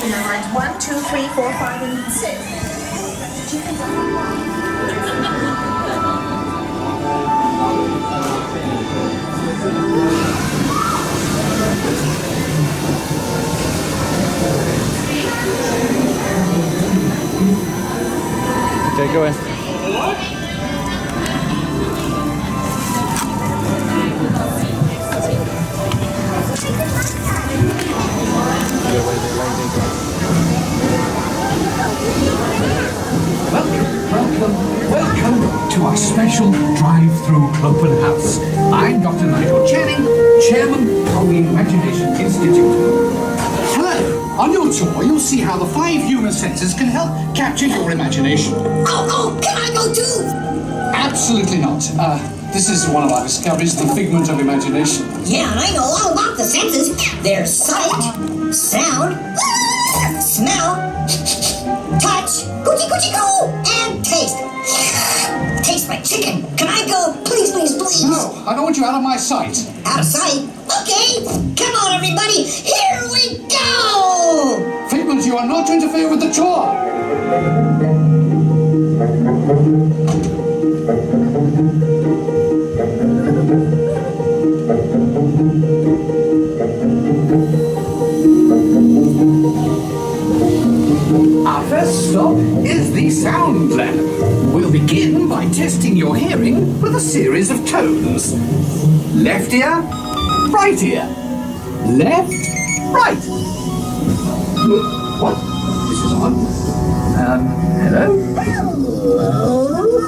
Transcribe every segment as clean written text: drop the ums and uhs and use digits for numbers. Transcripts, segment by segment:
in the lines 1, 2, 3, 4, 5, and 6. Okay, go in. Welcome to our special drive-through open house. I'm Dr. Nigel Channing, Chairman of the Imagination Institute. Hello. On your tour, you'll see how the 5 human senses can help capture your imagination. Oh, can I go too? Absolutely not. This is one of our discoveries, the figment of imagination. Yeah, I know all about the senses. There's sight, sound, smell, touch, coochie-coochie-coo, and taste. Taste my chicken. Can I go? Please, please, please. No, I don't want you out of my sight. Out of sight? Okay. Come on, everybody. Here we go. Figment, you are not to interfere with the tour. Our first stop is the sound lab. We'll begin by testing your hearing with a series of tones. Left ear, right ear. Left, right. What? This is odd. Hello?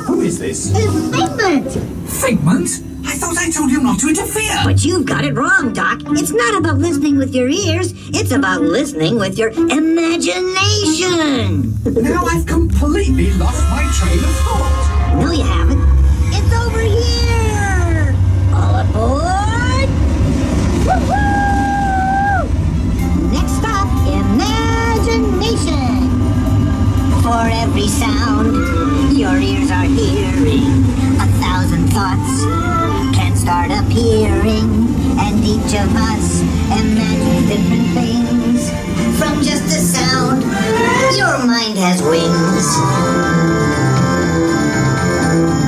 Who is this? It's Figment. Figment? I thought I told you not to interfere. But you've got it wrong, Doc. It's not about listening with your ears. It's about listening with your imagination. Now I've completely lost my train of thought. No, you haven't. It's over here. All aboard. Woo-hoo! Next stop, imagination. For every sound your ears are hearing, 1,000 thoughts can start appearing, and each of us imagines different things. From just a sound, your mind has wings.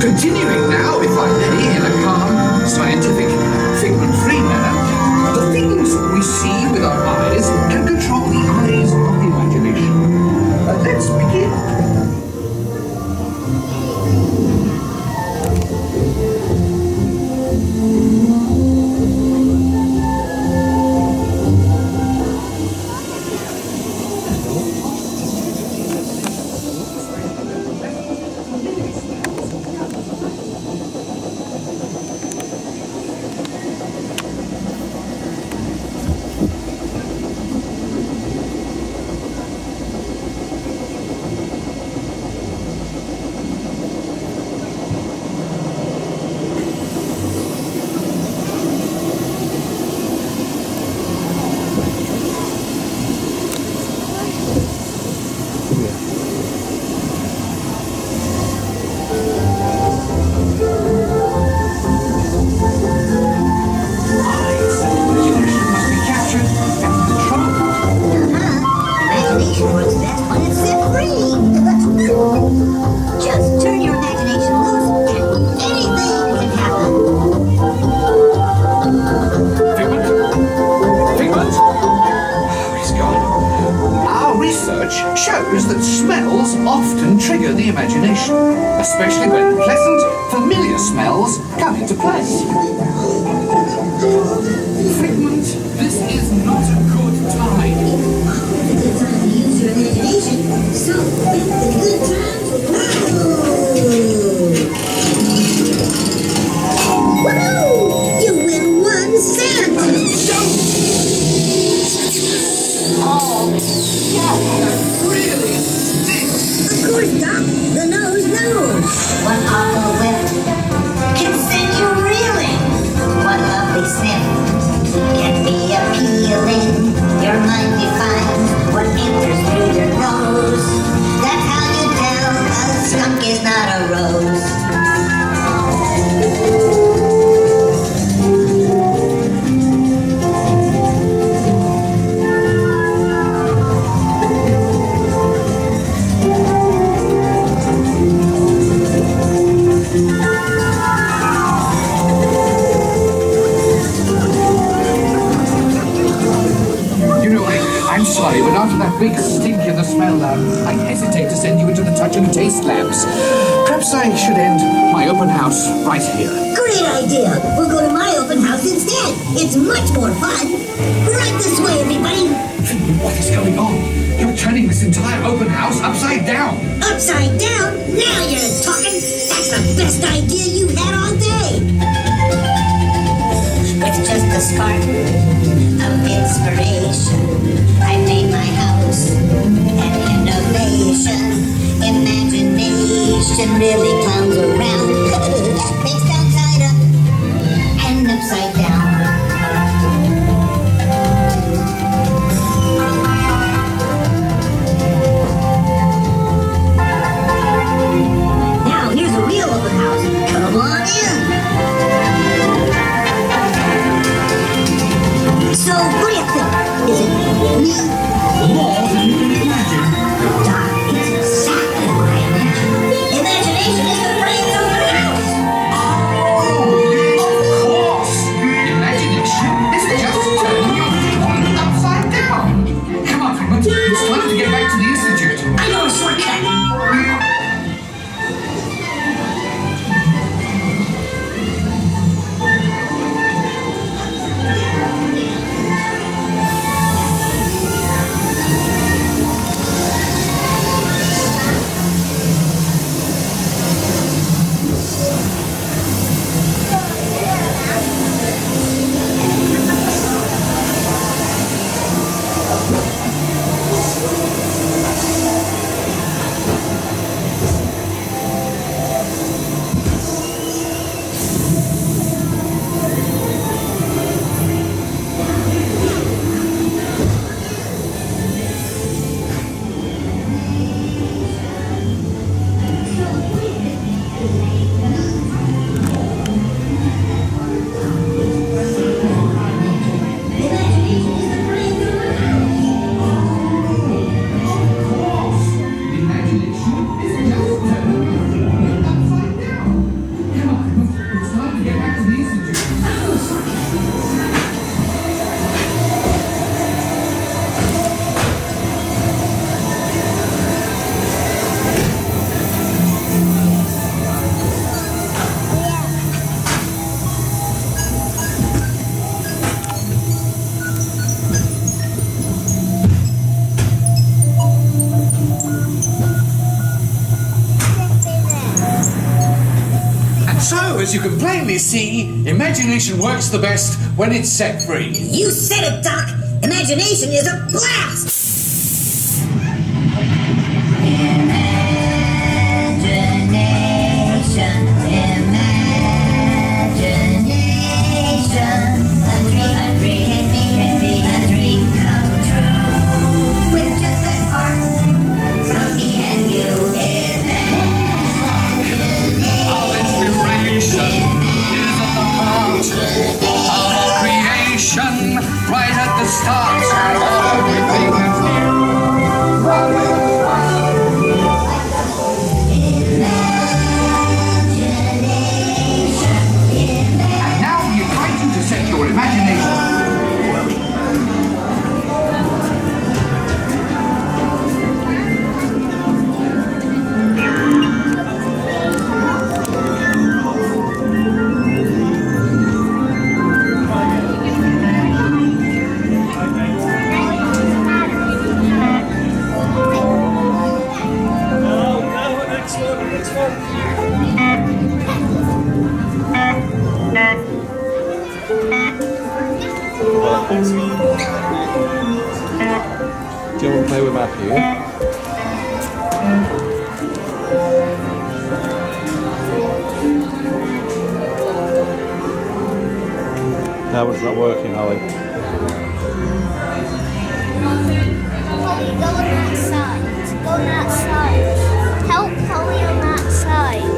Continuing now, if I may, in a calm, scientific, figment-free manner, the things we see with our eyes can control the eyes of the imagination. Let's begin. Imagination works best when it's set free. Just turn your imagination loose and anything can happen. Figment? Figment? Oh, he's gone. Our research shows that smells often trigger the imagination, especially when pleasant, familiar smells come into play. Figment, this is not a good time. It's a good time to use your imagination. So, with the good times, woohoo! You win 1 cent! Oh, that really stinks. Of course, Doc. The nose knows. One awful whiff can send you reeling. One lovely sniff can be appealing. Your mind defines what enters through your nose. That's how you tell a skunk is not a rose. I'm sorry, but after that big stink in the smell lab, I hesitate to send you into the touch and taste labs. Perhaps I should end my open house right here. Great idea. We'll go to my open house instead. It's much more fun. Right this way, everybody. What is going on? You're turning this entire open house upside down. Upside down? Now you're talking. That's the best idea you had all day. With just a spark of inspiration, I made my house an innovation. Imagination really clowns around. Makes downside up and upside down. Now here's a real open house. Come on in. So what do you think? Is it neat? More than you can imagine. Doc, it's exactly what I imagined. Imagination is the brains of the house. Of course! Imagination is just turning your feet upside down. Come on, Figment. It's time to get back to the Institute. I know a shortcut. So, as you can plainly see, imagination works the best when it's set free. You said it, Doc. Imagination is a blast. Imagination, imagination. A dream come true. With just a spark from me and you. Our inspiration is at the heart of our creation, right at the start of everything that's new. And now we invite you to set your imagination. Do you want to play with Matthew? Now it's not working, Holly. Holly, go on that side. Go on that side. Help Holly on that side.